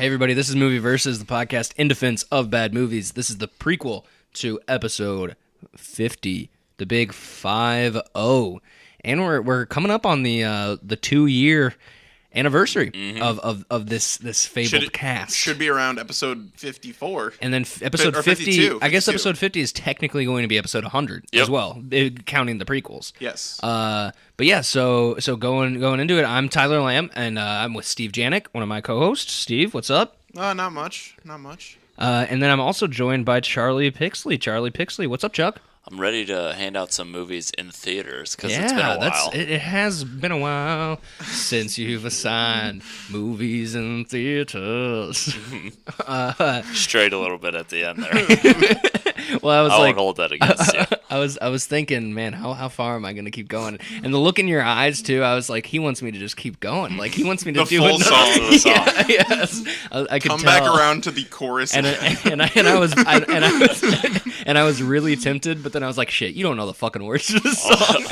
Hey everybody, this is Movie Versus, the podcast in defense of bad movies. This is the prequel to episode 50, the big 5-0. And we're coming up on the 2-year anniversary of this fabled cast. Should be around episode 54. And then episode 50, 52. I guess episode 50 is technically going to be episode 100 as well, counting the prequels. Yes. But yeah, so going into it, I'm Tyler Lamb, and I'm with Steve Janik, one of my co-hosts. Steve, what's up? Not much. And then I'm also joined by Charlie Pixley. Charlie Pixley, what's up, Chuck? I'm ready to hand out some movies in theaters because it's been a while. It has been a while since you've assigned movies in theaters. Strayed a little bit at the end there. Well, I won't hold that against you. I was thinking, man, how far am I going to keep going? And the look in your eyes too, I was like, he wants me to just keep going. Like he wants me to the do full song. The song. Yeah, yes, I could come tell. back around to the chorus, and I was really tempted, but then I was like, shit, you don't know the fucking words to this song.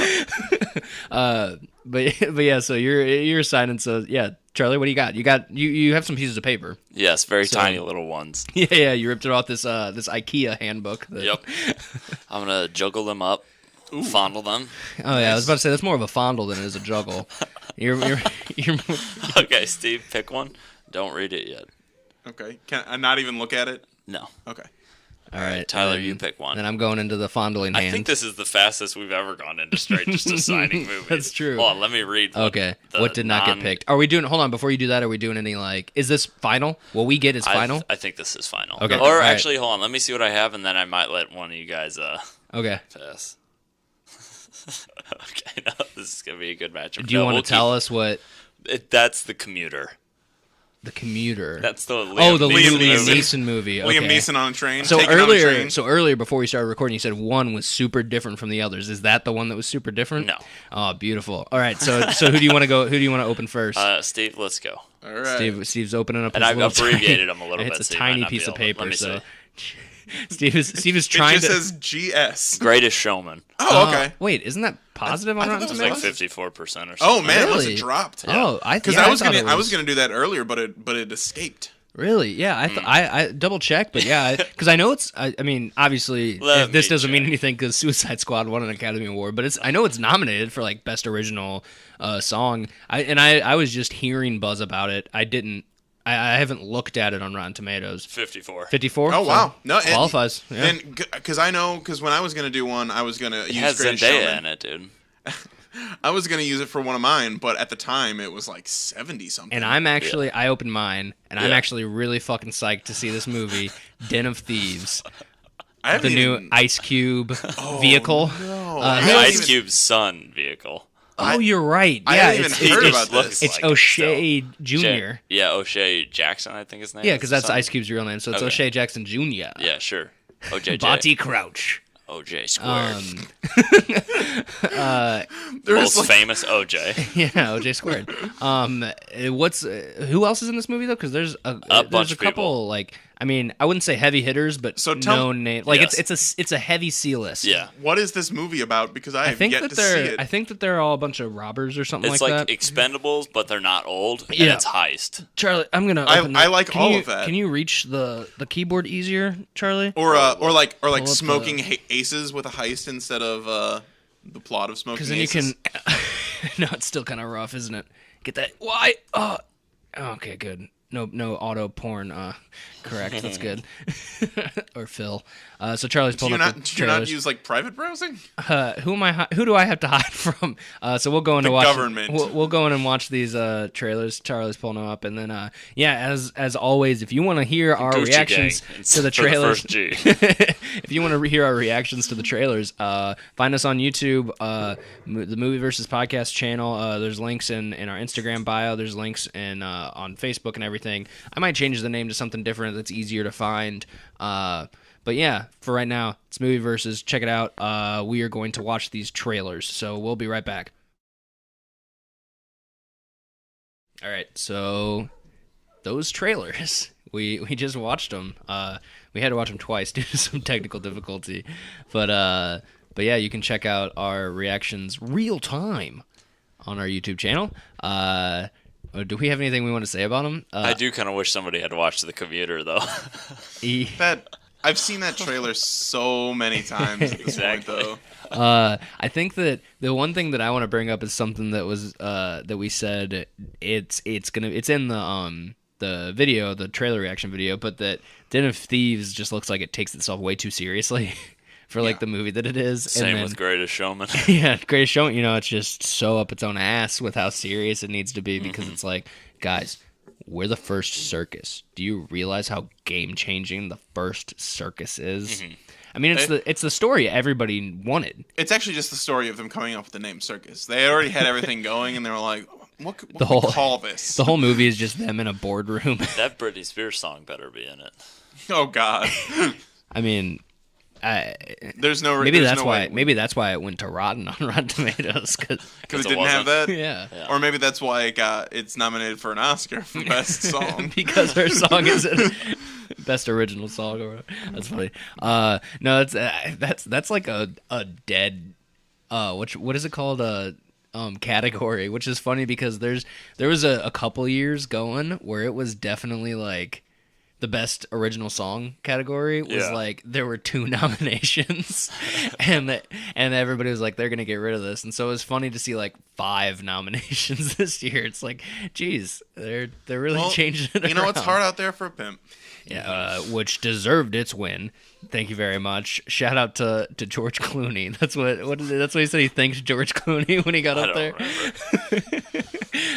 But yeah, so you're signing. So yeah, Charlie, what do you got? You have some pieces of paper. Yes, very tiny little ones. Yeah, you ripped it off this IKEA handbook. Yep. I'm gonna juggle them up, fondle them. Oh yeah, nice. I was about to say that's more of a fondle than it is a juggle. you're Okay, Steve, pick one. Don't read it yet. Okay, can I not even look at it? No. Okay. All right, Tyler, you pick one. Then I'm going into the fondling hand. I think this is the fastest we've ever gone into straight just assigning movies. That's true. Hold on, let me read. What did not get picked? Are we doing? Hold on, before you do that, are we doing any is this final? What we get is final. I think this is final. Okay. Or actually, hold on. Let me see what I have, and then I might let one of you guys. Okay. Pass. Okay, no, this is gonna be a good matchup. Do you want to tell us what? That's The Commuter. The Commuter. That's the Liam Neeson movie. Okay. Liam Neeson on a train. So earlier, before we started recording, you said one was super different from the others. Is that the one that was super different? No. Oh, beautiful. All right. So who do you want to go? Who do you want to open first? Steve, let's go. All right. Steve's opening up. And I've abbreviated them a little bit. It's a tiny piece of paper. So Steve is trying to. It just says GS. Greatest Showman. Oh, okay. Wait, isn't that positive on Rotten It's Tomatoes? like 54% or something. Oh man, really? it must have dropped. Yeah. Oh, I was gonna do that earlier, but it escaped. Really? Yeah, I double checked, but yeah, because I know it's. I mean, obviously, this doesn't mean anything because Suicide Squad won an Academy Award, but I know it's nominated for like Best Original Song. I was just hearing buzz about it. I haven't looked at it on Rotten Tomatoes. 54. 54? Oh, wow. No, it qualifies. Yeah. And because when I was going to do one, I was going to use Greatest Zendaya Showman. in it, dude. I was going to use it for one of mine, but at the time, it was like 70-something. And I opened mine, and I'm actually really fucking psyched to see this movie, Den of Thieves. The new Ice Cube vehicle. No. Ice Cube's son vehicle. Oh, you're right. I Yeah, haven't even heard about this. It's O'Shea Jr. Yeah, O'Shea Jackson, I think his name is. Yeah, because that's Ice Cube's real name, so it's O'Shea Jackson Jr. Yeah, sure. OJJ. Barty Crouch. OJ squared. Most famous OJ. Yeah, OJ squared. Who else is in this movie though? Because there's a couple people. I wouldn't say heavy hitters, but known name. It's a heavy C list. Yeah. What is this movie about? Because I have yet to see it. I think that they're all a bunch of robbers or something it's like that. It's like Expendables, but they're not old. And it's heist. Charlie, I'm gonna. I like all of that. Can you reach the keyboard easier, Charlie? Or like smoking aces with a heist instead of the plot of Smoking Aces. Because then you can. No, it's still kind of rough, isn't it? Get that? Why? Oh, okay, good. No auto porn. Correct. That's good. Or Phil. So Charlie's pulling up the trailers. Do you not use like private browsing? Who do I have to hide from? So we'll go in and watch. Government. We'll go in and watch these trailers. Charlie's pulling them up, and then as always, if you want to hear our reactions to the trailers, if you want to hear our reactions to the trailers, find us on YouTube, the Movie Versus Podcast channel. There's links in our Instagram bio. There's links in on Facebook and everything. I might change the name to something different that's easier to find. But yeah, for right now, it's Movie Versus. Check it out. We are going to watch these trailers, so we'll be right back. All right, so those trailers, we just watched them. We had to watch them twice due to some technical difficulty, but yeah, you can check out our reactions real time on our YouTube channel. Do we have anything we want to say about him? I do kind of wish somebody had watched The Commuter, though. I've seen that trailer so many times at this point, though. I think that the one thing that I want to bring up is something that was that we said it's in the video, the trailer reaction video, but that Den of Thieves just looks like it takes itself way too seriously for like the movie that it is. Same with Greatest Showman. Yeah, Greatest Showman. It's just so up its own ass with how serious it needs to be because it's like, guys, we're the first circus. Do you realize how game-changing the first circus is? I mean, it's the story everybody wanted. It's actually just the story of them coming up with the name circus. They already had everything going, and they were like, what can we call this? The whole movie is just them in a boardroom. That Britney Spears song better be in it. Oh, God. I mean... there's no maybe there's that's no why way. Maybe that's why it went to Rotten on Rotten Tomatoes because it didn't have that. Yeah. Or maybe that's why it's nominated for an Oscar for best song because her song is best original song. Or that's funny. No, that's like a dead what is it called category, which is funny because there was a couple years going where it was definitely like. The best original song category was like there were 2 nominations, and everybody was like they're gonna get rid of this, and so it was funny to see like 5 nominations this year. It's like, geez, they're really changing it. You know, it's hard out there for a pimp. Yeah, which deserved its win. Thank you very much. Shout out to George Clooney. That's what he said. He thanks George Clooney when he got up there.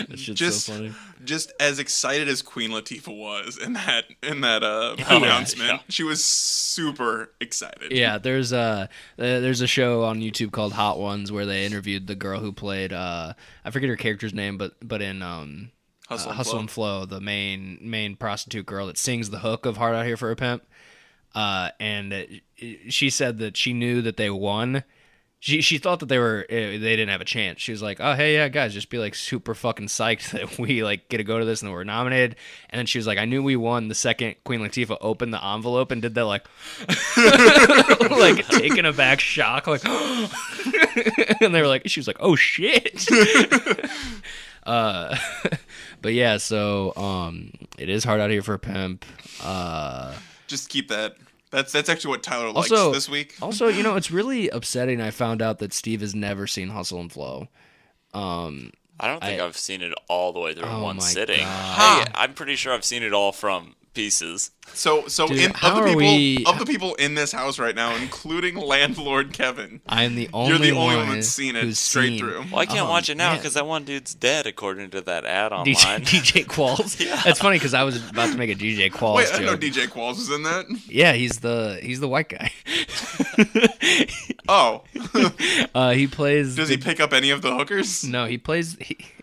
That's just so funny. Just as excited as Queen Latifah was in that announcement, she was super excited. Yeah, there's a show on YouTube called Hot Ones where they interviewed the girl who played I forget her character's name, but in Hustle and Flow, the main prostitute girl that sings the hook of Hard Out Here for a Pimp, and she said that she knew that they won. She thought that they didn't have a chance. She was like, "Oh, hey, yeah, guys, just be like super fucking psyched that we like get to go to this and that we're nominated." And then she was like, "I knew we won the second Queen Latifah opened the envelope and did that like, like taken aback shock, like." And they were like, she was like, "Oh shit." But yeah, so it is Hard Out Here for a Pimp. Just keep that. That's actually what Tyler likes this week. Also, it's really upsetting. I found out that Steve has never seen Hustle and Flow. I don't think I've seen it all the way through in one sitting. God. I'm pretty sure I've seen it all from pieces. So Dude, of the people in this house right now, including landlord Kevin, I'm the only you're the only one one that's seen it straight through. Well, I can't watch it now because that one dude's dead, according to that ad online. DJ Qualls. Yeah. That's funny because I was about to make a DJ Qualls Wait, joke. I didn't know DJ Qualls was in that. Yeah, he's the white guy. Oh. He plays. Does he pick up any of the hookers? No, he plays.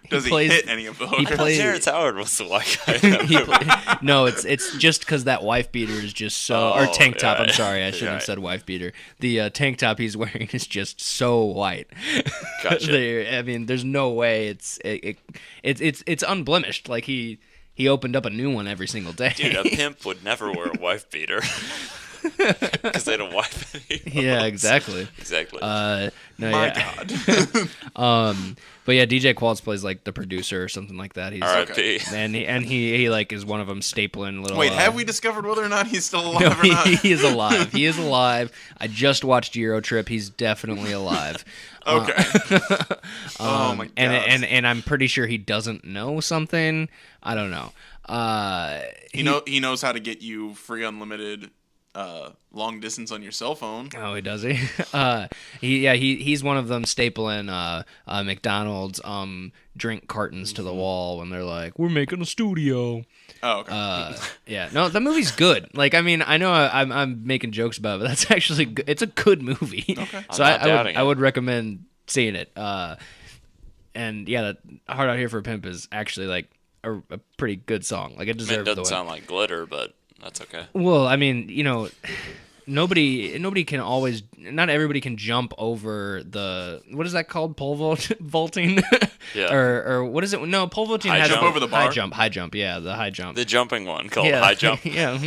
Does he hit any of the hookers? Terrence Howard was the white guy. No, it's just because that wife beater is just so, or tank top. I'm sorry, I shouldn't have said wife beater. The tank top he's wearing is just so white. Gotcha. I mean, there's no way it's unblemished. Like he opened up a new one every single day. Dude, a pimp would never wear a wife beater. Because they don't wife any. Yeah, exactly. Exactly. God. But yeah, DJ Qualls plays like the producer or something like that. He's R.I.P. And he like is one of them stapling little. Wait, have we discovered whether or not he's still alive no, or not? He is alive. He is alive. I just watched Eurotrip. He's definitely alive. Okay. Oh my god. And I'm pretty sure he doesn't know something. I don't know. He knows how to get you free unlimited long distance on your cell phone. Oh, does he? He's one of them stapling McDonald's drink cartons to the wall when they're like, "We're making a studio." Oh, okay. Yeah, no, the movie's good. Like, I mean, I know I'm making jokes about it, but that's actually good. It's a good movie. Okay. So I would recommend seeing it. And yeah, that Hard Out Here for a Pimp is actually like a pretty good song. Like, it deserves it doesn't sound like glitter, but that's okay. Well, I mean, nobody can always. Not everybody can jump over the. What is that called? Pole vaulting. Yeah. Or what is it? No, pole vaulting High has jump over the bar. High jump. Yeah, the high jump. The jumping one called high jump. Yeah.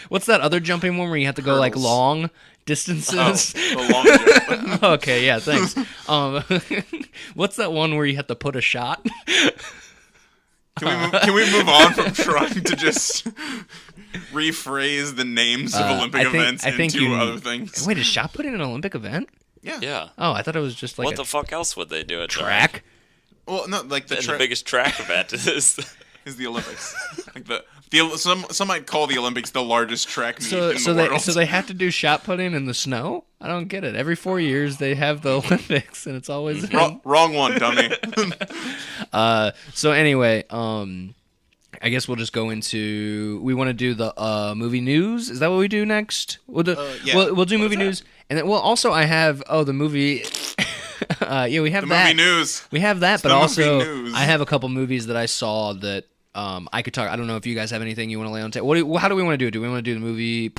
What's that other jumping one where you have to go like long distances? The long jump. Okay, yeah, thanks. What's that one where you have to put a shot? Can we move on from trying to just rephrase the names of Olympic events into other things? Wait, is shot putting an Olympic event? Yeah. Oh, I thought it was just like what the fuck else would they do at track? Well, no, like the biggest track event is the Olympics. Like some might call the Olympics the largest track meet in the world. So they have to do shot putting in the snow? I don't get it. Every 4 years they have the Olympics, and it's always wrong one, dummy. So anyway, I guess we'll just go into. We want to do the movie news. Is that what we do next? We'll do movie news, and then also I have the movie. Yeah, we have the that. Movie news. We have that, but also I have a couple movies that I saw that I could talk. I don't know if you guys have anything you want to lay on table. How do we want to do it? Do we want to do the movie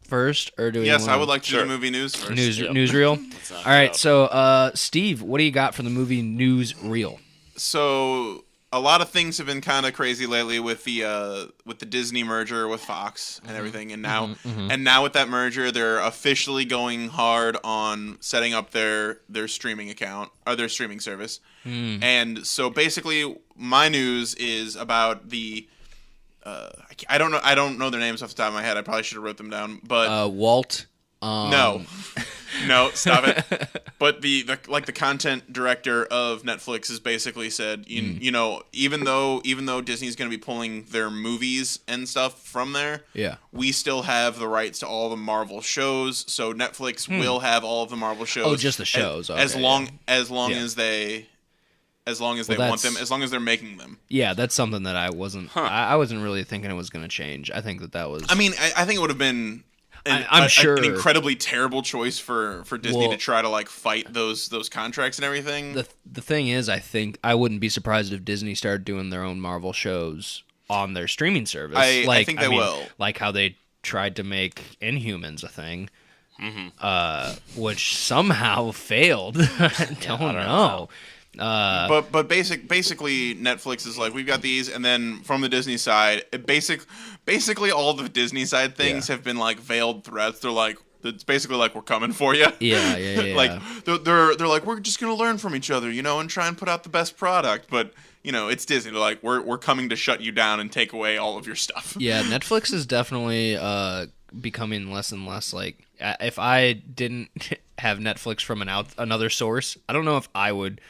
first, or do we? Yes, I would like to do the movie news first. Newsreel. All right, so Steve, what do you got for the movie newsreel? So a lot of things have been kind of crazy lately with the Disney merger with Fox and everything, and now with that merger, they're officially going hard on setting up their streaming account or their streaming service. And so basically, my news is about the I don't know their names off the top of my head. I probably should have wrote them down, but Walt. No, stop it. But the content director of Netflix has basically said, you know, even though Disney's going to be pulling their movies and stuff from there, we still have the rights to all the Marvel shows. So Netflix will have all of the Marvel shows. Oh, just the shows. As long as they want them, as long as they're making them. Yeah, that's something that I wasn't. I wasn't really thinking it was going to change. I think that was. I mean, I think it would have been. I'm sure an incredibly terrible choice for Disney to try to like fight those contracts and everything. The thing is, I think I wouldn't be surprised if Disney started doing their own Marvel shows on their streaming service. I think they will, like how they tried to make Inhumans a thing, which somehow failed. I don't know. But basically Netflix is like, we've got these, and then from the Disney side, basically all the Disney side things have been like veiled threats. They're like, it's basically like, we're coming for you. Yeah. Like they're like, we're just gonna learn from each other, you know, and try and put out the best product. But you know, it's Disney. They're like, we're coming to shut you down and take away all of your stuff. Yeah, Netflix is definitely becoming less and less like. If I didn't have Netflix from another source, I don't know if I would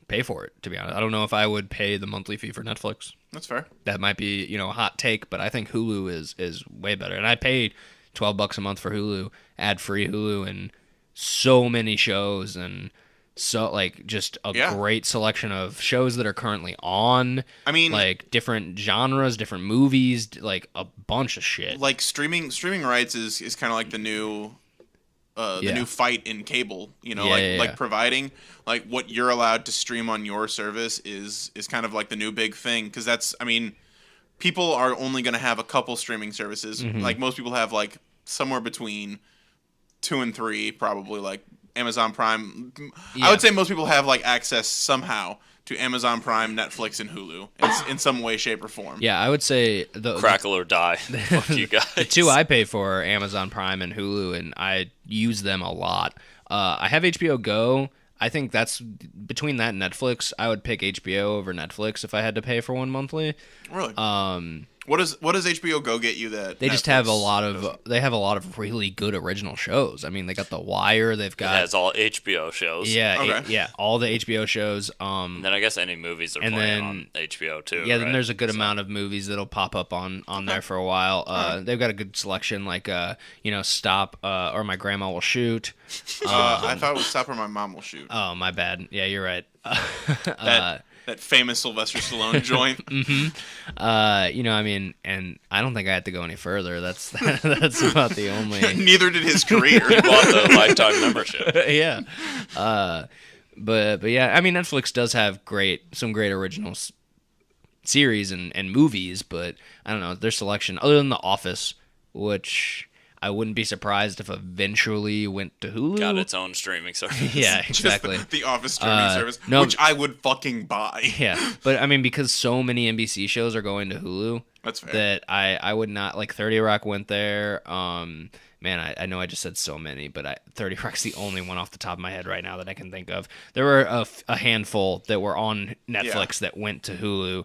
pay for it, to be honest. I don't know if I would pay the monthly fee for Netflix. That's fair. That might be, a hot take, but I think Hulu is way better. And I paid $12 a month for Hulu, ad-free Hulu, and so many shows, and so like just a great selection of shows that are currently on. I mean, like different genres, different movies, like a bunch of shit. Like streaming rights is kind of like the new new fight in cable, like providing like what you're allowed to stream on your service is kind of like the new big thing, because that's, I mean, people are only going to have a couple streaming services. Like most people have like somewhere between 2 and 3, probably, like Amazon Prime. I would say most people have like access somehow to Amazon Prime, Netflix, and Hulu in some way, shape, or form. Yeah, I would say crackle or die. Fuck you guys. The two I pay for are Amazon Prime and Hulu, and I use them a lot. I have HBO Go. I think that's between that and Netflix. I would pick HBO over Netflix if I had to pay for one monthly. Really? What does HBO Go get you that they Netflix just have a lot of really good original shows. I mean, they got The Wire. They've got it has all HBO shows. Yeah, all the HBO shows. And then I guess any movies are playing on HBO too. Yeah, then there's a good amount of movies that'll pop up on there for a while. They've got a good selection, like Stop or My Grandma Will Shoot. I thought it was Stop or My Mom Will Shoot. Oh, my bad. Yeah, you're right. That famous Sylvester Stallone joint. I mean, and I don't think I had to go any further. That's about the only. Neither did his career. He bought the lifetime membership. Yeah. But yeah, I mean, Netflix does have some great original series and movies, but I don't know, their selection, other than The Office, which I wouldn't be surprised if eventually went to Hulu. Got its own streaming service. Yeah, exactly. The Office streaming service, which I would fucking buy. Yeah, but I mean, because so many NBC shows are going to Hulu, That's fair. That I would not like. 30 Rock went there. Man, I know I just said so many, but 30 Rock's the only one off the top of my head right now that I can think of. There were a handful that were on Netflix that went to Hulu.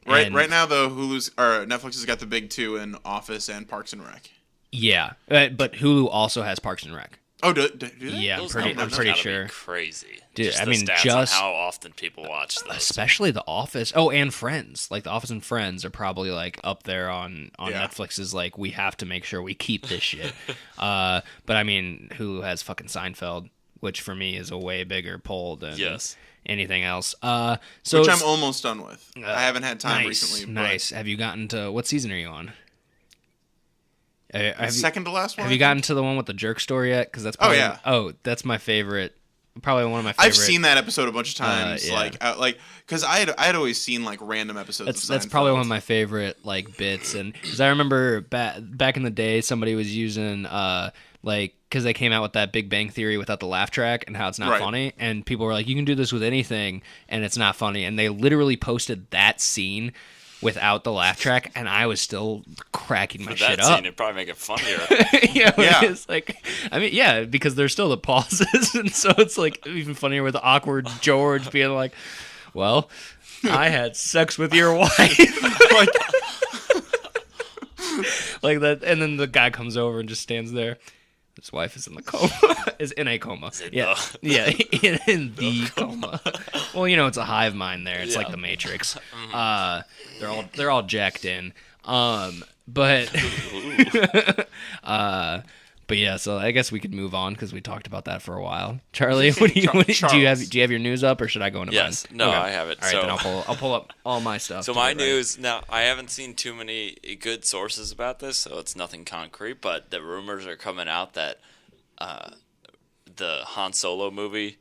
Right now, though, Netflix has got the big two in Office and Parks and Rec. Yeah, but Hulu also has Parks and Rec. Oh, do they? Yeah, I'm pretty sure. Crazy, dude. Just on how often people watch those, especially The Office. Oh, and Friends. Like The Office and Friends are probably like up there on Netflix's. Like we have to make sure we keep this shit. But I mean, Hulu has fucking Seinfeld, which for me is a way bigger pull than anything else. Which I'm almost done with. I haven't had time recently. Nice. Have you gotten to what season are you on? Second to last one. Have you gotten to the one with the jerk story yet? Because that's probably, that's my favorite. Probably one of my favorite. I've seen that episode a bunch of times. Because I had always seen like random episodes. That's probably one of my favorite like bits. And because I remember back in the day, somebody was using because they came out with that Big Bang Theory without the laugh track and how it's not funny, and people were like, you can do this with anything, and it's not funny. And they literally posted that scene without the laugh track, and I was still cracking my shit up. It'd probably make it funnier. It's like, I mean, because there's still the pauses, and so it's like even funnier with the awkward George being like, "Well, I had sex with your wife," like that, and then the guy comes over and just stands there. His wife is in a coma. In the coma. Well, it's a hive mind there. It's like the Matrix. They're all jacked in. But yeah. So I guess we could move on because we talked about that for a while. Charlie, do you have your news up, or should I go into mine? No, okay. I have it. All right, then I'll pull up all my stuff. So my news now, I haven't seen too many good sources about this, so it's nothing concrete. But the rumors are coming out that the Han Solo movie,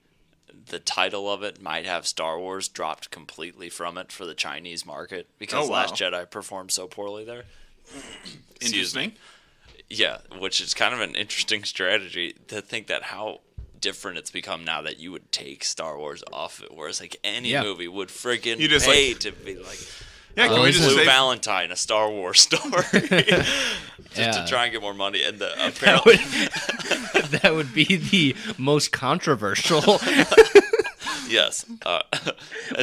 the title of it might have Star Wars dropped completely from it for the Chinese market because Last Jedi performed so poorly there. Interesting. Yeah, which is kind of an interesting strategy to think that how different it's become now that you would take Star Wars off it, whereas like any movie would friggin' pay to be like, Blue Valentine, a Star Wars story, just to try and get more money. And apparently that would be the most controversial. Yes.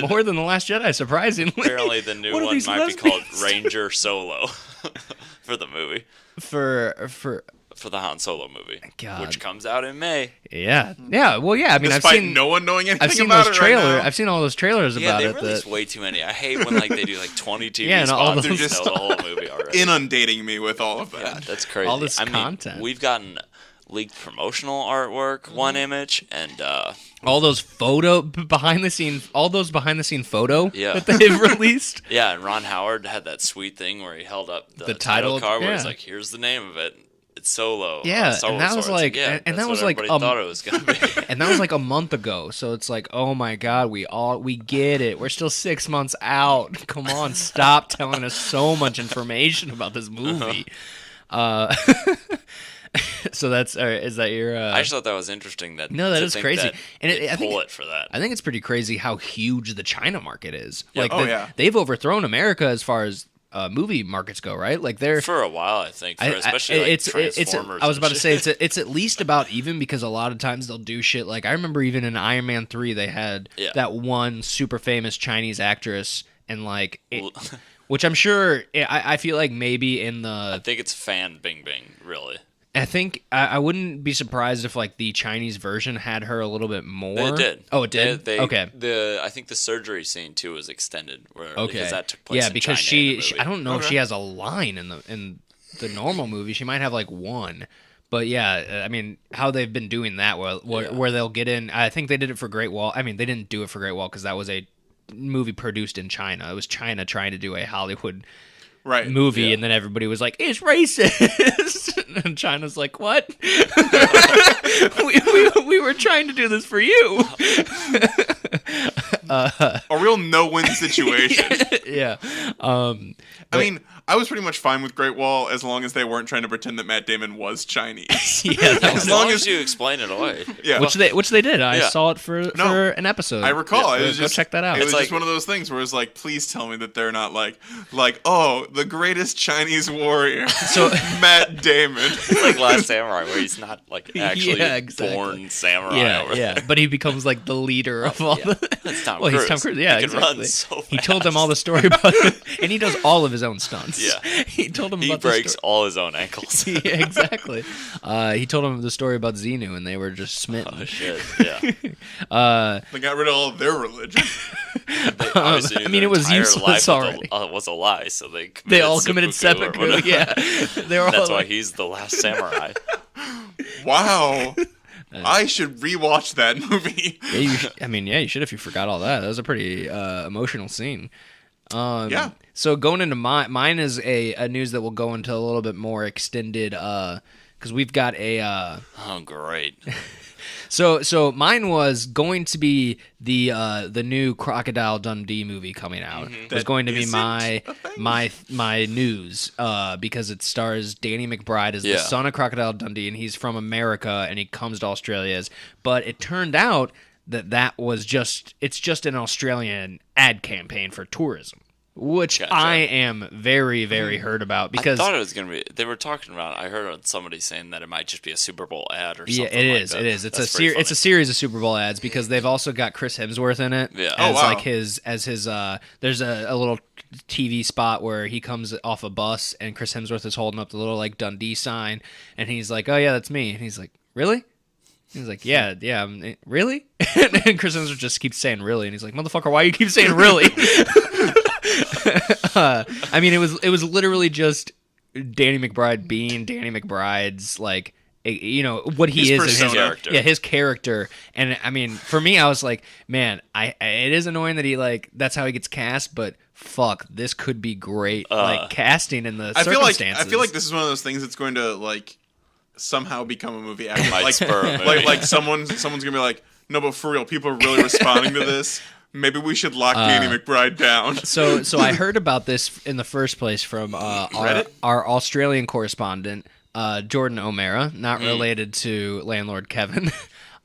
More than The Last Jedi, surprisingly. Apparently the new one might be called Ranger Solo for the movie. For the Han Solo movie, which comes out in May. Yeah. Well, yeah. I mean, Despite I've seen no one knowing anything I've seen about those it trailers. Right now. I've seen all those trailers about it. Yeah, they release way too many. I hate when they do 20 TV spots and just the whole movie already. Inundating me with all of that. Yeah, that's crazy. All this content. We've gotten leaked promotional artwork, one image, and all those behind the scene photo that they've released. Yeah, and Ron Howard had that sweet thing where he held up the title card where he's like, "Here's the name of it. It's Solo." Yeah, and that was like, and that was like, thought it was gonna be. And that was like a month ago. So it's like, oh my god, we get it. We're still 6 months out. Come on, stop telling us so much information about this movie. So is that your? I just thought that was interesting. That is crazy, and I think it for that. I think it's pretty crazy how huge the China market is. Yeah. They've overthrown America as far as movie markets go, right? Like they're for a while, I think. Especially Transformers. I was about to say it's at least about even because a lot of times they'll do shit. Like I remember even in Iron Man 3, they had that one super famous Chinese actress, and which I'm sure I feel like maybe in the I think it's Fan Bingbing, really. I think I wouldn't be surprised if the Chinese version had her a little bit more. It did. Oh, it did. Okay. I think the surgery scene too was extended. Because that took place. Yeah, because she I don't know if she has a line in the normal movie. She might have one. But yeah, I mean, how they've been doing that where they'll get in. I think they did it for Great Wall. I mean, they didn't do it for Great Wall because that was a movie produced in China. It was China trying to do a Hollywood movie, and then everybody was like, "It's racist," and China's like, "What? we were trying to do this for you." A real no-win situation. Yeah. I mean, I was pretty much fine with Great Wall as long as they weren't trying to pretend that Matt Damon was Chinese. As long as you explain it away. Yeah, which they did. I saw it for an episode. I recall. Yeah, go check that out. It was just one of those things where it's like, please tell me that they're not like oh, the greatest Chinese warrior, so Matt Damon. It's like Last Samurai, where he's not like actually born samurai. Yeah, but he becomes like the leader of all the. That's Tom Cruise. He's Tom Cruise. Yeah, he can run so fast. He told them all the story about it, and he does all of his own stunts. Yeah, he told them. He breaks all his own ankles. Yeah, exactly. He told them the story about Xenu, and they were just smitten. Oh shit! Yeah. They got rid of all of their religion. I mean, it was useless already. Was a lie, so they all committed seppuku. Yeah, that's why he's the last samurai. Wow. I should rewatch that movie. Yeah, you should if you forgot all that. That was a pretty emotional scene. So going into mine is a news that will go into a little bit more extended because we've got a. Oh, great. So mine was going to be the new Crocodile Dundee movie coming out. Mm-hmm. It was going to be my news because it stars Danny McBride as the son of Crocodile Dundee, and he's from America and he comes to Australia. But it turned out that was just an Australian ad campaign for tourism. Which gotcha. I am very, very hurt about because I thought it was going to be. They were talking about. I heard somebody saying that it might just be a Super Bowl ad or something. Yeah, it is. It is. It's a series of Super Bowl ads because they've also got Chris Hemsworth in it. Yeah. Like his. There's a little TV spot where he comes off a bus and Chris Hemsworth is holding up the little like Dundee sign and he's like, "Oh yeah, that's me." And he's like, "Really?" He's like, yeah, really? And Chris Hemsworth just keeps saying "really," and he's like, "Motherfucker, why do you keep saying really?" I mean, it was literally just Danny McBride being Danny McBride's like, what he is, his character. His character. And I mean, for me, I was like, man, it is annoying that he like that's how he gets cast, but fuck, this could be great like casting in the circumstances. I feel like this is one of those things that's going to like somehow become a movie after like someone's gonna be like, no, but for real, people are really responding to this. Maybe we should lock Danny McBride down. So I heard about this in the first place from our Australian correspondent, Jordan O'Mara, not related to landlord Kevin.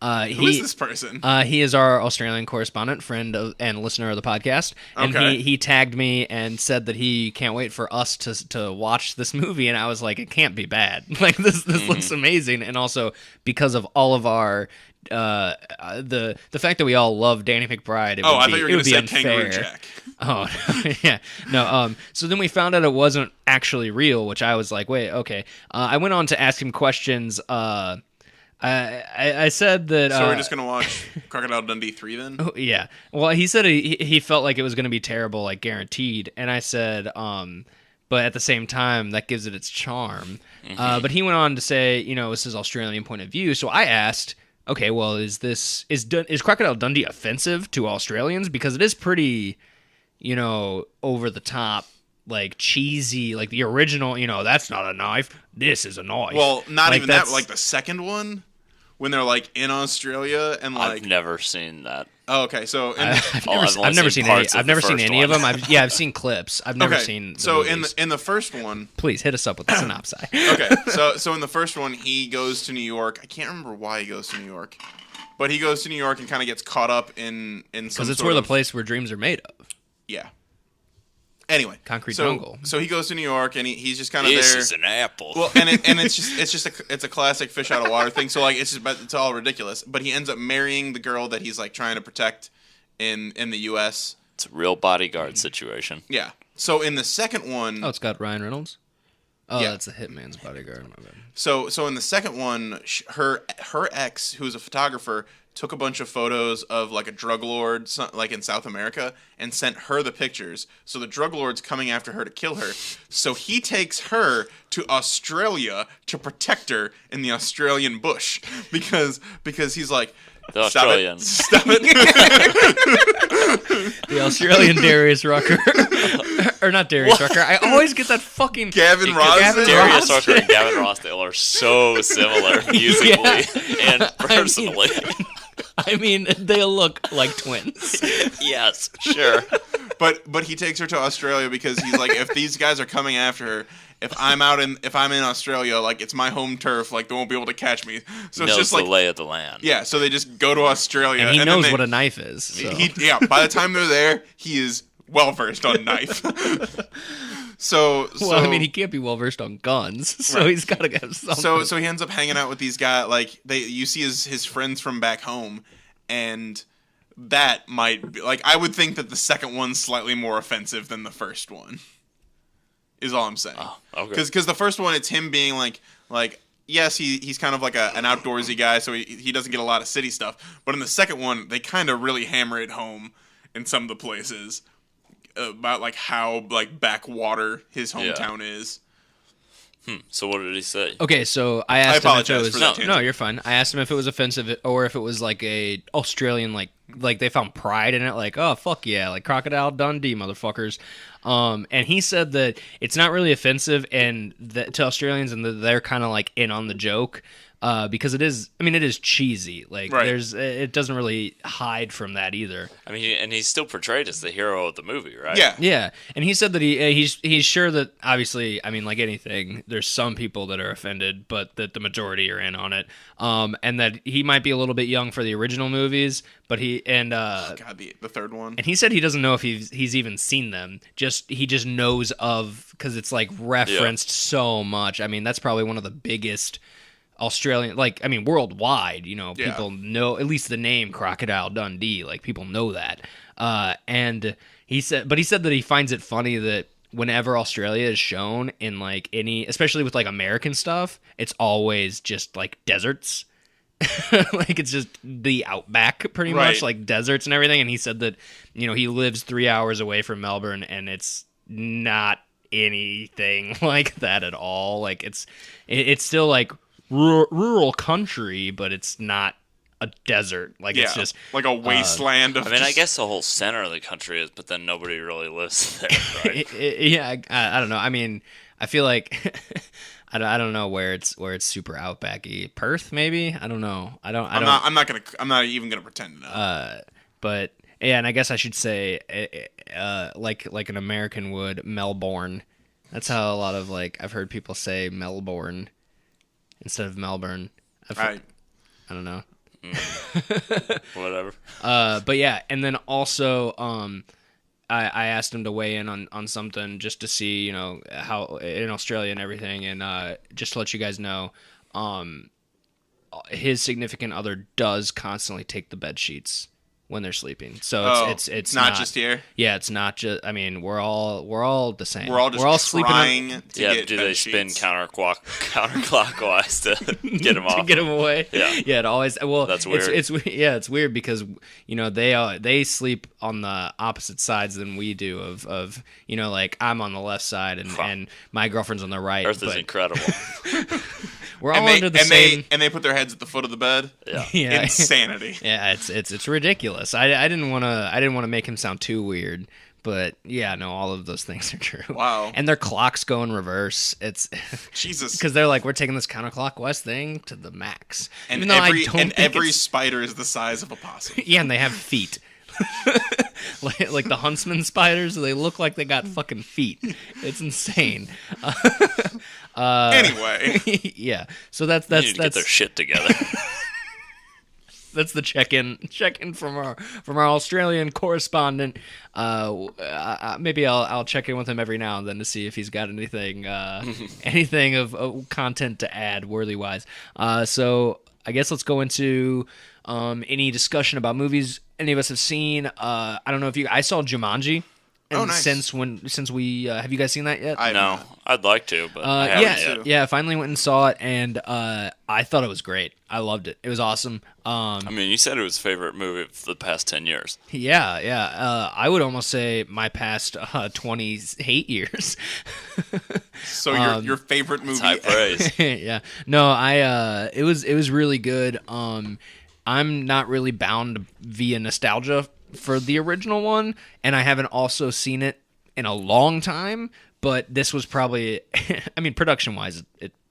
Who is this person? He is our Australian correspondent, friend and listener of the podcast. And he tagged me and said that he can't wait for us to watch this movie. And I was like, it can't be bad. Like this looks amazing. And also because of all of our the fact that we all love Danny McBride, I thought you were going to say Kangaroo Jack. Oh, yeah. No, so then we found out it wasn't actually real, which I was like, wait, okay. I went on to ask him questions. I said that... So we're just going to watch Crocodile Dundee 3 then? Oh, yeah. Well, he said he felt like it was going to be terrible, like guaranteed. And I said, but at the same time, that gives it its charm. Mm-hmm. But he went on to say, it's his Australian point of view. So I asked... Okay, well, is Crocodile Dundee offensive to Australians? Because it is pretty, over the top, like cheesy, like the original. That's not a knife. This is a knife. Well, not like even that. Like the second one, when they're like in Australia and like I've never seen that. Oh, okay. So I've never seen any. I've never seen any of them. I've seen clips. I've never seen. So in the first one, please hit us up with the synopsis. Okay. So in the first one, he goes to New York. I can't remember why he goes to New York, but he goes to New York and kind of gets caught up in some. Because it's the place where dreams are made of. Yeah. Anyway, concrete jungle. So he goes to New York and he's just kind of there. This is an apple. Well, and it's a classic fish out of water thing. So like it's all ridiculous. But he ends up marrying the girl that he's like trying to protect in the U.S. It's a real bodyguard situation. Yeah. So in the second one, it's got Ryan Reynolds. Oh, yeah. That's the hitman's bodyguard. My bad. So in the second one, her ex, who's a photographer, took a bunch of photos of like a drug lord like in South America and sent her the pictures. So the drug lord's coming after her to kill her. So he takes her to Australia to protect her in the Australian bush because he's like, the Australians. Stop it. The Australian Darius Rucker. Or not Darius Rucker. I always get that fucking... Gavin Rossdale. Darius Rucker and Gavin Rossdale are so similar musically and personally. I mean, they look like twins. Yes, sure. But he takes her to Australia because he's like, if these guys are coming after her, if I'm in Australia, like it's my home turf, like they won't be able to catch me. So it's just like the lay of the land. Yeah, so they just go to Australia, and he knows what a knife is. So. By the time they're there, he is well versed on knife. So I mean, he can't be well versed on guns, so he's got to have something. So he ends up hanging out with these guys. Like you see his friends from back home, and that might be like, I would think that the second one's slightly more offensive than the first one. Is all I'm saying. Oh, okay. Because the first one, it's him being like yes, he's kind of like an outdoorsy guy, so he doesn't get a lot of city stuff. But in the second one, they kind of really hammer it home in some of the places about like how like backwater his hometown is. So what did he say? Okay, so I asked him if it was no, you're fine. I asked him if it was offensive or if it was like a Australian like they found pride in it, like, oh fuck yeah, like Crocodile Dundee, motherfuckers. And he said that it's not really offensive and to Australians, and they're kind of like in on the joke. Because it is cheesy. Like it doesn't really hide from that either. I mean, and he's still portrayed as the hero of the movie, right? Yeah. And he said that he's sure that obviously, I mean, like anything, there's some people that are offended, but that the majority are in on it. And that he might be a little bit young for the original movies, but the third one. And he said he doesn't know if he's even seen them. He just knows of, because it's like referenced so much. I mean, that's probably one of the biggest Australian, like, I mean, worldwide, people know at least the name Crocodile Dundee, like people know that. And he said that he finds it funny that whenever Australia is shown in like especially with like American stuff, it's always just like deserts. Like it's just the outback pretty much, like deserts and everything. And he said that, he lives 3 hours away from Melbourne and it's not anything like that at all. Like it's still like rural country, but it's not a desert. Like it's just like a wasteland. I guess the whole center of the country is, but then nobody really lives there. Right? I don't know. I mean, I feel like I don't know where it's super outbacky. Perth, maybe. I don't know. I'm not even gonna pretend to know. But yeah, and I guess I should say, like an American would, Melbourne. That's how a lot of I've heard people say Melbourne instead of Melbourne. Right. I don't know. Whatever. But yeah, and then also, I asked him to weigh in on something just to see, how in Australia and everything, and just to let you guys know, his significant other does constantly take the bed sheets when they're sleeping. So it's not just here. Yeah, it's not just. I mean, we're all the same. We're all sleeping. Do they spin counterclockwise to get them off? To get them away. Yeah. It always. Well, that's weird. It's weird because they sleep on the opposite sides than we do. Of like I'm on the left side and my girlfriend's on the right. Earth is incredible. We're all under the same. And they put their heads at the foot of the bed. Yeah. Insanity. Yeah, it's ridiculous. I didn't want to make him sound too weird, but yeah, no, all of those things are true. Wow. And their clocks go in reverse. It's Jesus, because they're like, we're taking this counterclockwise thing to the max. And every spider is the size of a possum. Yeah, and they have feet. like the huntsman spiders, they look like they got fucking feet. It's insane. Anyway, yeah. So that's get their shit together. That's the check-in from our Australian correspondent. Maybe I'll check in with him every now and then to see if he's got anything of content to add worthy wise. So I guess let's go into any discussion about movies any of us have seen. I don't know if I saw Jumanji. And nice. Since we have you guys seen that yet? No, I'd like to, but I haven't yet. Yeah, I finally went and saw it, and I thought it was great. I loved it. It was awesome. I mean, you said it was favorite movie for the past 10 years. Yeah. I would almost say my past 28 years. So your favorite movie? High praise. Yeah. No, it was really good. I'm not really bound via nostalgia for the original one, and I haven't also seen it in a long time, but this was probably I mean, production wise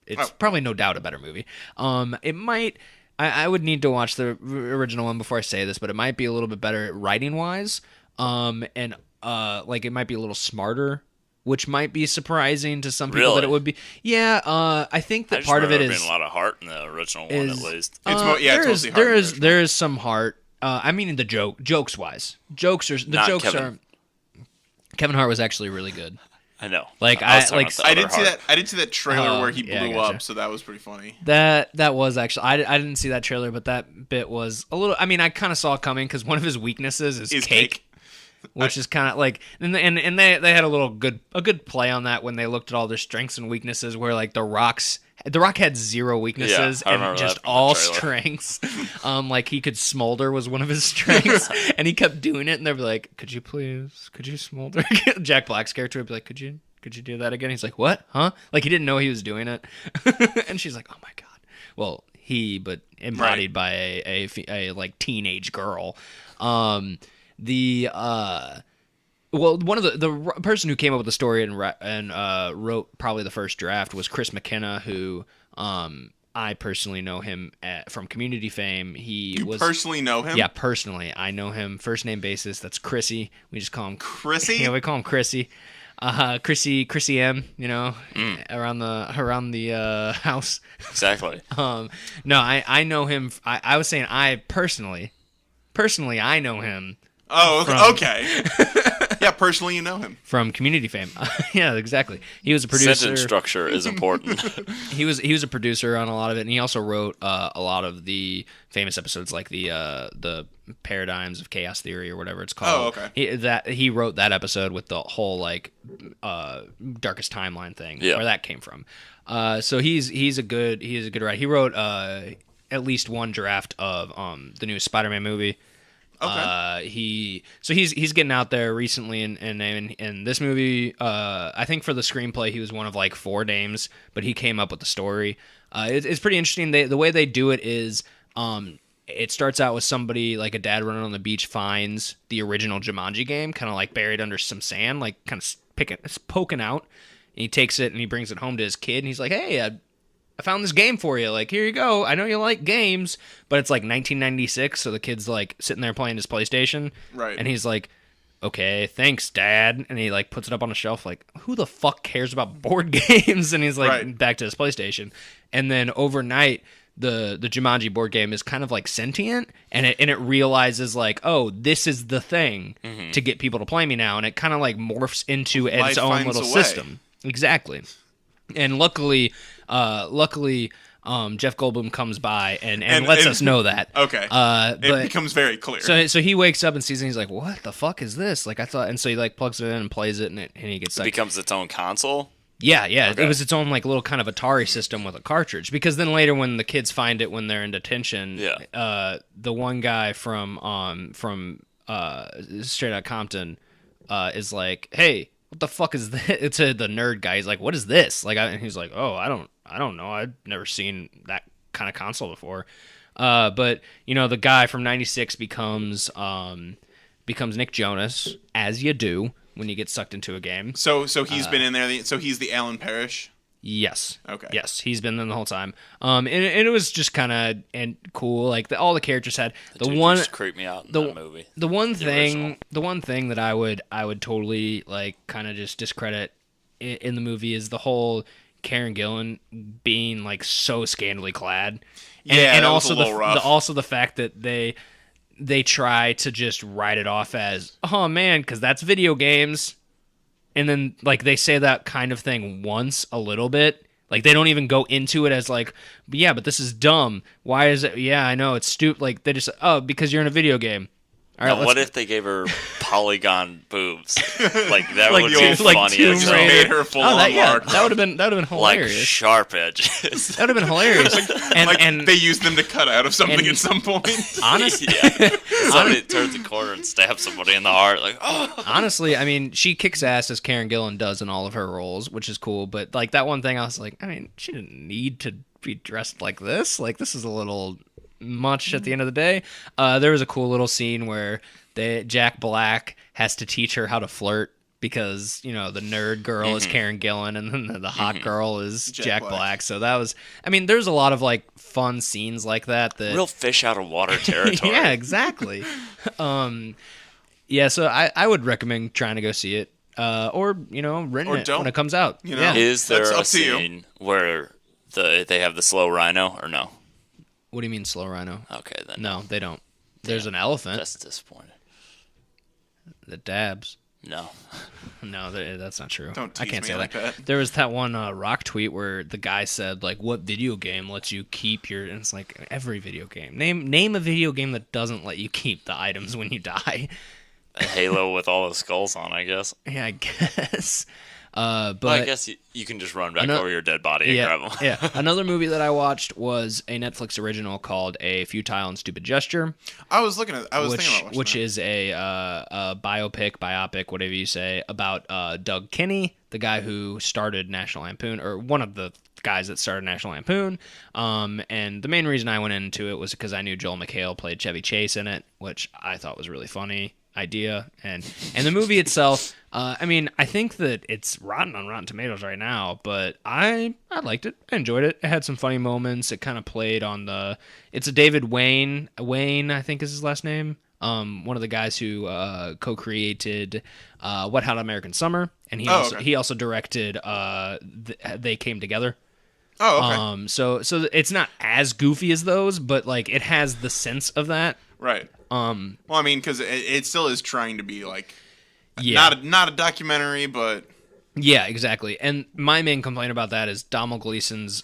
it's probably no doubt a better movie. It might I would need to watch the original one before I say this, but it might be a little bit better writing wise. And like it might be a little smarter, which might be surprising to some people that it would be. Yeah, I think that part of it is being a lot of heart in the original one at least. There is some heart. I mean, the jokes wise, Kevin Hart was actually really good. I know. I didn't see that trailer where he blew up, so that was pretty funny. That was actually I didn't see that trailer, but that bit was a little. I mean, I kind of saw it coming because one of his weaknesses is cake. Which is kind of like, and they had a good play on that when they looked at all their strengths and weaknesses. Where like the Rock had zero weeknesses and just all strengths. Like he could smolder was one of his strengths, and he kept doing it. And they'd be like, "Could you smolder?" Jack Black's character would be like, "Could you do that again?" He's like, "What? Huh?" Like he didn't know he was doing it, and she's like, "Oh my god." Well, but embodied by a like teenage girl. One of the person who came up with the story and wrote probably the first draft was Chris McKenna, who I personally know him from Community fame. Personally know him? Yeah, personally. I know him first name basis. That's Chrissy. We just call him Chrissy. Yeah, we call him Chrissy. Chrissy M. You know, around the house. Exactly. No, I know him. I was saying I personally I know him. Oh, okay. Yeah, personally, you know him from Community fame. Yeah, exactly. He was a producer. Sentence structure is important. He was a producer on a lot of it, and he also wrote a lot of the famous episodes, like the Paradigms of Chaos Theory or whatever it's called. Oh, okay. He wrote that episode with the whole like Darkest Timeline thing, where that came from. So he's a good writer. He wrote at least one draft of the new Spider-Man movie. Okay. He's getting out there recently, in this movie. I think for the screenplay he was one of like 4 names, but he came up with the story. It's pretty interesting. The way they do it is, it starts out with somebody like a dad running on the beach finds the original Jumanji game, kind of like buried under some sand, like kind of poking out, and he takes it and he brings it home to his kid, and he's like, "Hey, I found this game for you. Like, here you go. I know you like games," but it's like 1996, so the kid's like sitting there playing his PlayStation. Right. And he's like, "Okay, thanks, Dad." And he like puts it up on a shelf, like, who the fuck cares about board games? And he's like, back to his PlayStation. And then overnight, the Jumanji board game is kind of like sentient, and it realizes like, oh, this is the thing to get people to play me now, and it kind of like morphs into its own little system. Exactly. And luckily, Jeff Goldblum comes by and lets us know that. Okay. It becomes very clear. So he wakes up and sees it, and he's like, "What the fuck is this?" Like I thought, and so he like plugs it in and plays it, and he gets. It becomes its own console. Yeah. Okay. It was its own like little kind of Atari system with a cartridge. Because then later, when the kids find it when they're in detention, the one guy from Straight Outta Compton is like, "Hey, what the fuck is this?" To the nerd guy, he's like, "What is this?" Like, and he's like, "Oh, I don't know. I've never seen that kind of console before." But the guy from '96 becomes Nick Jonas, as you do when you get sucked into a game. So he's been in there. So he's the Alan Parrish. Yes. Okay. Yes, he's been there the whole time. And it was just kind of cool. Like all the characters had the one just creeped me out in that movie. The one thing that I would totally like kind of just discredit in the movie is the whole Karen Gillan being like so scantily clad. And also the fact that they try to just write it off as, oh man, because that's video games. And then, like, they say that kind of thing once a little bit. Like, they don't even go into it as, like, yeah, but this is dumb. Why is it? Yeah, I know, it's stupid. Like, they just, because you're in a video game. All right, what if they gave her polygon boobs? Like that would be funny. Just made her full on mark. That would have been hilarious. Like sharp edges. That would have been hilarious. And they used them to cut out of something at some point. Honestly, somebody turns the corner and stabs somebody in the heart. Like, oh. Honestly, I mean, she kicks ass as Karen Gillan does in all of her roles, which is cool. But like that one thing, I was like, I mean, she didn't need to be dressed like this. Like this is a little much at the end of the day. There was a cool little scene where Jack Black has to teach her how to flirt because the nerd girl is Karen Gillan and then the hot girl is Jack Black. So that was, I mean, there's a lot of like fun scenes like that. Real fish out of water territory. Yeah, exactly. Yeah, so I would recommend trying to go see it, or renting it when it comes out. Yeah. Is there a scene where they have the slow rhino or no? What do you mean slow rhino? Okay, then no, they don't. There's an elephant. That's disappointing. The dabs. No. No, that's not true. Don't tease I can't me say like that. There was that one Rock tweet where the guy said, like, what video game lets you keep your... And it's like, every video game. Name a video game that doesn't let you keep the items when you die. A Halo with all the skulls on, I guess. Yeah, I guess. But I guess you can just run back over your dead body and grab them. Yeah. Another movie that I watched was a Netflix original called A Futile and Stupid Gesture. I was thinking about watching which that. is a biopic, whatever you say, about Doug Kinney, the guy who started National Lampoon, or one of the guys that started National Lampoon. And the main reason I went into it was because I knew Joel McHale played Chevy Chase in it, which I thought was really funny idea. And the movie itself, I think that it's rotten on Rotten Tomatoes right now, but I liked it. I enjoyed it. It had some funny moments. It kind of played on it's a David Wayne, I think is his last name. One of the guys who co-created Wet Hot American Summer, and he also directed They Came Together. Oh, okay. So it's not as goofy as those, but like it has the sense of that. Right. Well, I mean, because it still is trying to be like, not a documentary, but yeah, exactly. And my main complaint about that is Domhnall Gleeson's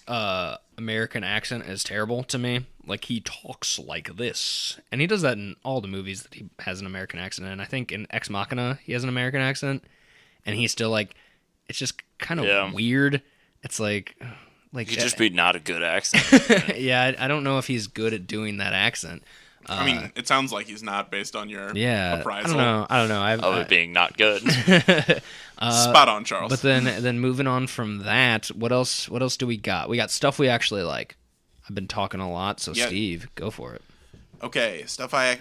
American accent is terrible to me. Like, he talks like this, and he does that in all the movies that he has an American accent in. I think in Ex Machina he has an American accent, and he's still like, it's just kind of weird. It's like you just be not a good accent. Yeah, I don't know if he's good at doing that accent. I mean, it sounds like he's not based on your appraisal. I don't know. Of it being not good. Spot on, Charles. But then moving on from that, what else do we got? We got stuff we actually like. I've been talking a lot, so Steve, go for it. Okay, stuff I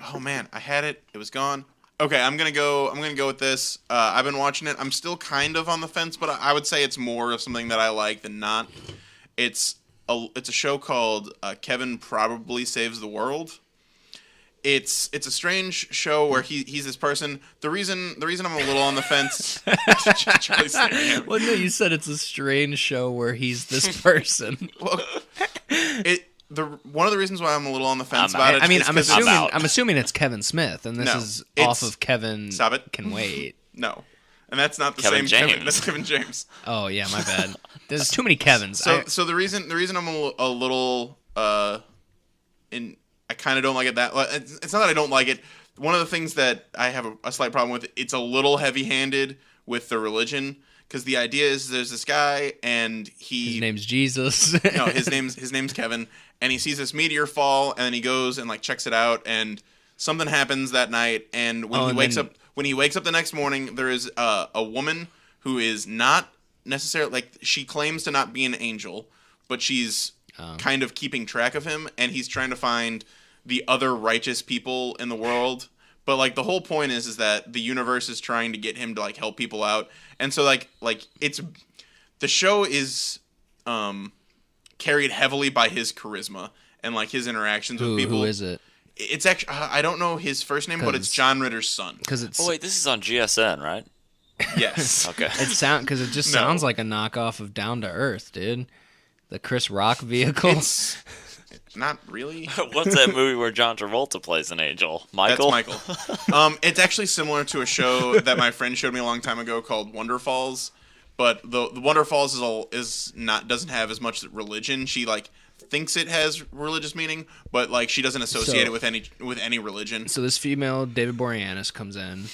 had it. It was gone. Okay, I'm gonna go with this. I've been watching it. I'm still kind of on the fence, but I would say it's more of something that I like than not. It's a show called Kevin Probably Saves the World. It's a strange show where he's this person. The reason I'm a little on the fence. Charlie's staring at me. Well, no, you said it's a strange show where he's this person. Well, one of the reasons why I'm a little on the fence about it. I mean, I'm assuming it's Kevin Smith, and this is off of Kevin. Stop it. Can wait. No, and that's not the Kevin same. James. That's Kevin James. Oh yeah, my bad. There's too many Kevins. So the reason I'm a little I kind of don't like it that. It's not that I don't like it. One of the things that I have a slight problem with, it's a little heavy-handed with the religion, because the idea is there's this guy and his name's Jesus. No, his name's Kevin, and he sees this meteor fall, and then he goes and like checks it out, and something happens that night, and when he wakes up the next morning, there is a woman who is not necessarily, like, she claims to not be an angel, but she's kind of keeping track of him, and he's trying to find the other righteous people in the world. But like the whole point is that the universe is trying to get him to like help people out. And so like it's the show is carried heavily by his charisma and like his interactions with people. Who is it? It's actually I don't know his first name, but it's John Ritter's son. Oh wait, this is on GSN, right? Yes. Okay. Because it just sounds like a knockoff of Down to Earth, dude. The Chris Rock vehicle. It's not really. What's that movie where John Travolta plays an angel? Michael? That's Michael. It's actually similar to a show that my friend showed me a long time ago called Wonder Falls, but the Wonder Falls doesn't have as much religion. She like thinks it has religious meaning, but like she doesn't associate it with any religion. So this female David Boreanaz comes in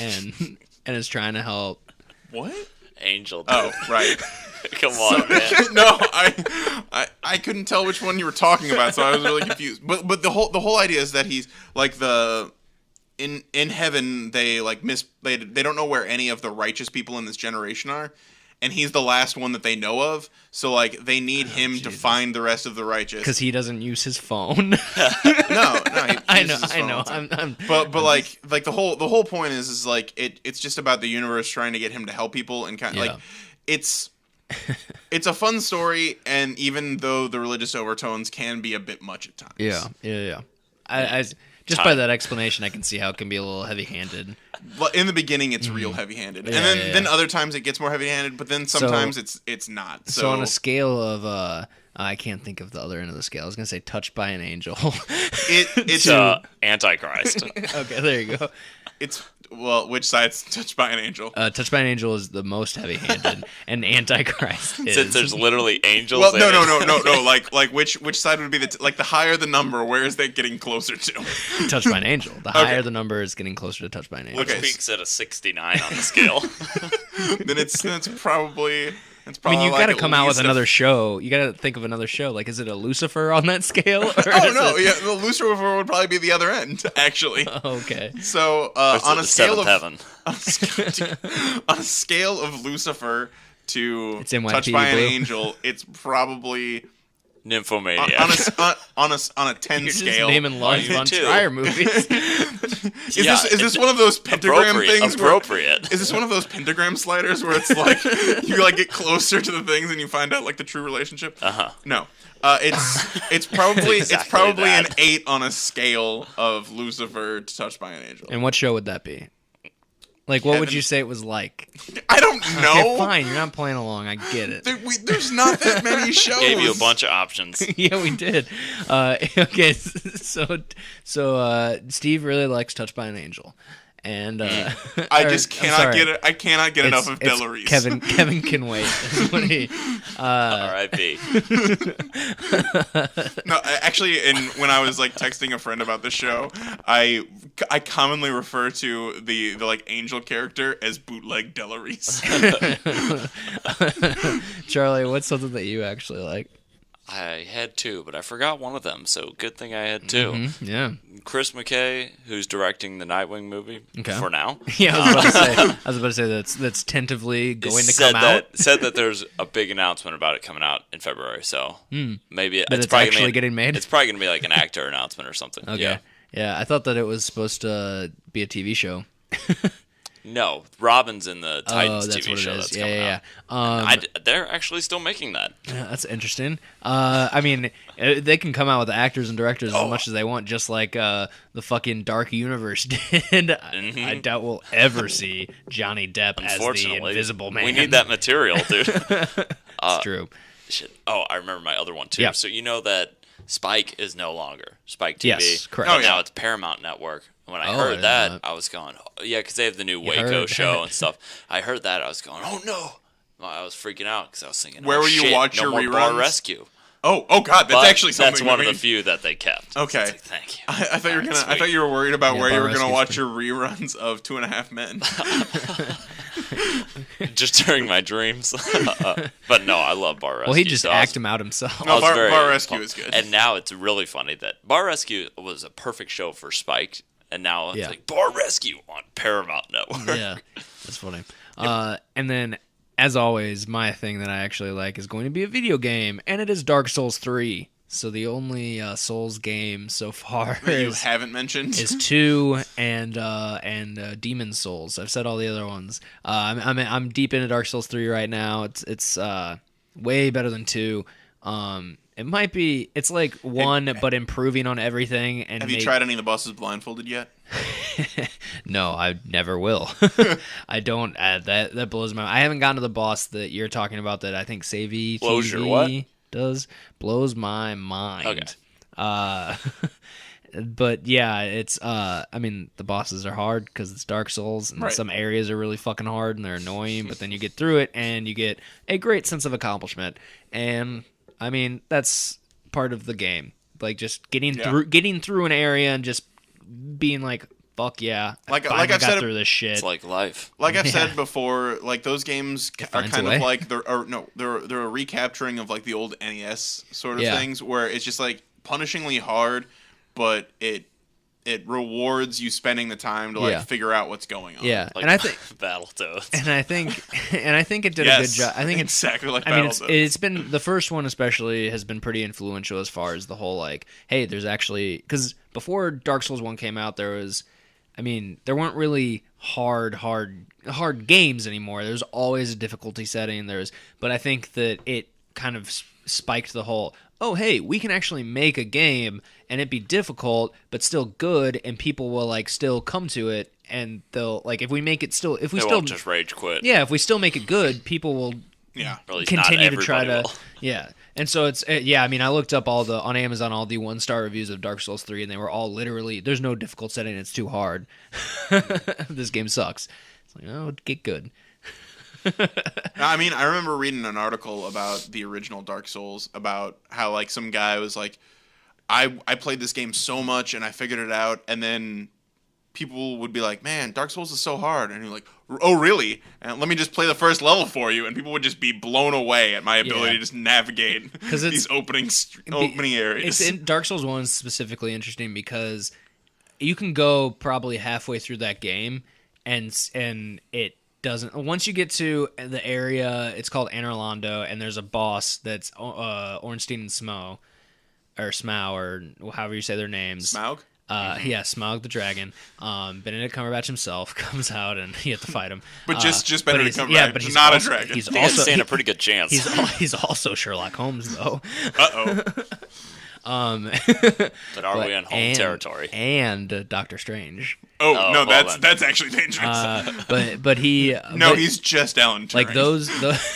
and is trying to help. What? Angel. Dude. Oh, right. Come on, man. No, I couldn't tell which one you were talking about, so I was really confused. But the whole idea is that he's like in heaven they like they don't know where any of the righteous people in this generation are, and he's the last one that they know of. So like they need him to find the rest of the righteous because he doesn't use his phone. No, I know. But like the whole point is like it's just about the universe trying to get him to help people and kind of like it's a fun story, and even though the religious overtones can be a bit much at times. Yeah. I Just by that explanation, I can see how it can be a little heavy-handed. Well, in the beginning, it's real heavy-handed, and then other times it gets more heavy-handed, but then sometimes it's not. So on a scale of I can't think of the other end of the scale. I was gonna say touched by an angel. It's Antichrist. Okay, there you go. Which side's touched by an angel? Touched by an angel is the most heavy-handed, and Antichrist is. Since there's literally angels. Well, no. Like which side would be the higher the number? Where is that getting closer to? Touched by an angel. The higher the number is getting closer to touched by an angel. Which peaks at a 69 on the scale. Then it's probably. I mean, you got to come out with another show. You got to think of another show. Like, is it a Lucifer on that scale? The Lucifer would probably be the other end, actually. Okay. So on a scale of heaven. on a scale of Lucifer to Touched by an Angel, it's probably Nymphomaniac. On a 10 You're scale. Just naming Lars von Trier movies. Is this one of those pentagram things? Appropriate. Is this one of those pentagram sliders where it's like you like get closer to the things and you find out like the true relationship? No. It's probably an 8 on a scale of Lucifer to Touched by an Angel. And what show would that be? Like, what would you say it was like? I don't know. Okay, fine, you're not playing along. I get it. There's not that many shows. Gave you a bunch of options. Yeah, we did. Okay, so Steve really likes Touched by an Angel. And I just cannot get it. I cannot get enough of Delores. Kevin can wait. R.I.P. No, actually, when I was like texting a friend about the show, I commonly refer to the like angel character as bootleg Delores. Charlie, what's something that you actually like? I had 2, but I forgot one of them, so good thing I had 2. Mm-hmm. Yeah. Chris McKay, who's directing the Nightwing movie for now. Yeah, I was about to say that's tentatively going to come out. Said that there's a big announcement about it coming out in February, so maybe it's probably actually getting made. It's probably going to be like an actor announcement or something. Okay. Yeah, I thought that it was supposed to be a TV show. No, Robin's in the Titans TV show that's coming out. They're actually still making that. Yeah, that's interesting. I mean, they can come out with the actors and directors as much as they want, just like the fucking Dark Universe did. Mm-hmm. I doubt we'll ever see Johnny Depp as the Invisible Man. We need that material, dude. It's true. Shit. Oh, I remember my other one, too. Yeah. So you know that Spike is no longer Spike TV. Yes, correct. But now it's Paramount Network. When I heard that, I was going, because they have the new Waco show and stuff. I heard that, I was going, oh no! I was freaking out because I was thinking, where will you watch your reruns? Bar Rescue. Oh God, that's actually something. That's one of the few that they kept. Okay, so thank you. I thought you were gonna. I thought you were worried about where you were gonna watch your reruns of 2.5 Men. Just during my dreams. But no, I love Bar Rescue. Well, he just acted them out himself. No, Bar Rescue is good. And now it's really funny that Bar Rescue was a perfect show for Spike. And now it's like Bar Rescue on Paramount Network. Yeah, that's funny. And then, as always, my thing that I actually like is going to be a video game, and it is Dark Souls 3. So the only Souls game so far that you haven't mentioned is 2 and Demon Souls. I've said all the other ones. I'm deep into Dark Souls 3 right now. It's way better than 2. It might be. It's like 1, but improving on everything. And have you tried any of the bosses blindfolded yet? No, I never will. I don't. That blows my. I haven't gotten to the boss that you're talking about. That I think Savvy blows your what? Does blows my mind. Okay. But yeah, it's. I mean, the bosses are hard because it's Dark Souls, and some areas are really fucking hard and they're annoying. But then you get through it, and you get a great sense of accomplishment. And I mean, that's part of the game. Like just getting through an area and just being like, "Fuck yeah!" Like I've said through this shit. It's like life. Like I've said before, like those games are kind of like they're a recapturing of like the old NES sort of things, where it's just like punishingly hard, but it rewards you spending the time to like figure out what's going on. Yeah, like and I think Battletoads. And I think it did a good job. I think it's exactly like Battletoads. It's been the first one especially has been pretty influential as far as the whole like, hey, there's actually because before Dark Souls 1 came out, there weren't really hard games anymore. There's always a difficulty setting. But I think that it kind of spiked the whole, oh, hey, we can actually make a game and it be difficult but still good, and people will like still come to it, and they'll like if we make it still if we they still won't just rage quit. Yeah, if we still make it good, people will continue to try to yeah. And so it's I mean, I looked up on Amazon all the 1-star reviews of Dark Souls 3, and they were all literally there's no difficult setting, it's too hard. This game sucks. It's like, oh, get good. I mean, I remember reading an article about the original Dark Souls, about how like some guy was like, I played this game so much and I figured it out, and then people would be like, man, Dark Souls is so hard, and you're like, oh really? And let me just play the first level for you, and people would just be blown away at my ability to just navigate these opening areas. Dark Souls 1 is specifically interesting because you can go probably halfway through that game and it doesn't. Once you get to the area, it's called Anorlando, and there's a boss that's Ornstein and Smough, or however you say their names. Smaug? Yeah, Smaug the dragon. Benedict Cumberbatch himself comes out, and you have to fight him. But just Benedict Cumberbatch, yeah, but he's not a dragon. He's also stand a pretty good chance. He's also Sherlock Holmes, though. Uh-oh. But are we on home territory? And Doctor Strange. Oh no, that's actually dangerous. But he he's just Alan Turing. Like those. I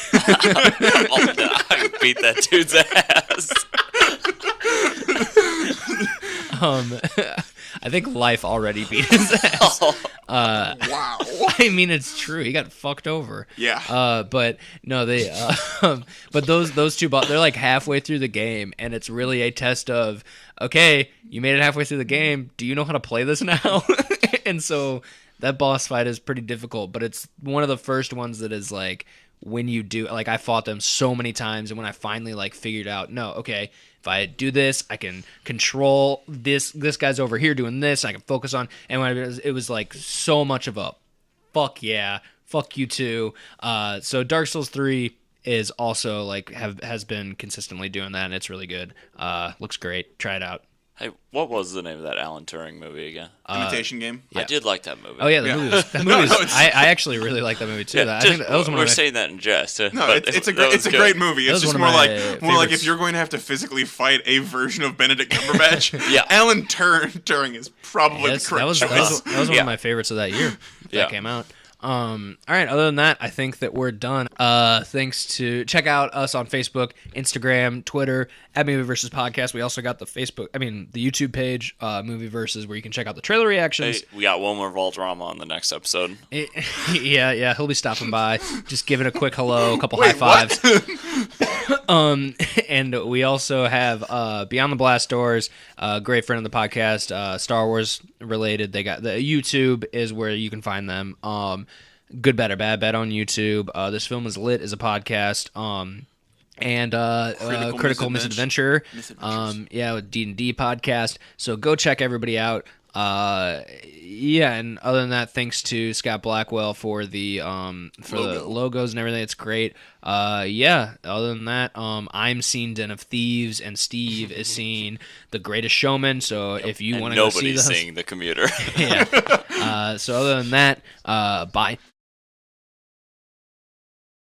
beat that dude's ass. I think life already beat his ass. Wow. I mean, it's true. He got fucked over. Yeah. But no, but those two they're like halfway through the game, and it's really a test of, okay, you made it halfway through the game. Do you know how to play this now? And so that boss fight is pretty difficult, but it's one of the first ones that is like, when you do, like, I fought them so many times, and when I finally like figured out, no, okay, if I do this, I can control this guy's over here doing this, I can focus on, and when it was like so much of a fuck yeah, fuck you too. So Dark Souls 3 is also like has been consistently doing that, and it's really good. Looks great. Try it out. Hey, what was the name of that Alan Turing movie again? Imitation Game. Yeah. I did like that movie. Oh yeah, the movie was I actually really like that movie too. Yeah, I think that was one we're saying that in jest. No, it's a great movie. It's just more like if you're going to have to physically fight a version of Benedict Cumberbatch. Yeah, Alan Turing is probably the correct choice. That was one of my favorites of that year that came out. All right, other than that, I think that we're done. Thanks to check out us on Facebook, Instagram, Twitter, at Movie Versus Podcast. We also got the YouTube page, Movie Versus, where you can check out the trailer reactions. Hey, we got Wilmer Valderrama on the next episode. Yeah, he'll be stopping by, just giving a quick hello, a couple high fives. And we also have Beyond the Blast Doors, a great friend of the podcast, Star Wars related. They got the YouTube is where you can find them. Good, Bad, or Bad Bet on YouTube. This Film is Lit is a podcast. And Critical Misadventure. With D&D podcast. So go check everybody out. And other than that, thanks to Scott Blackwell for the the logos and everything. It's great. Other than that, I'm seeing Den of Thieves, and Steve is seeing The Greatest Showman. So if you want to go see nobody's seeing The Commuter. Yeah. So other than that, bye.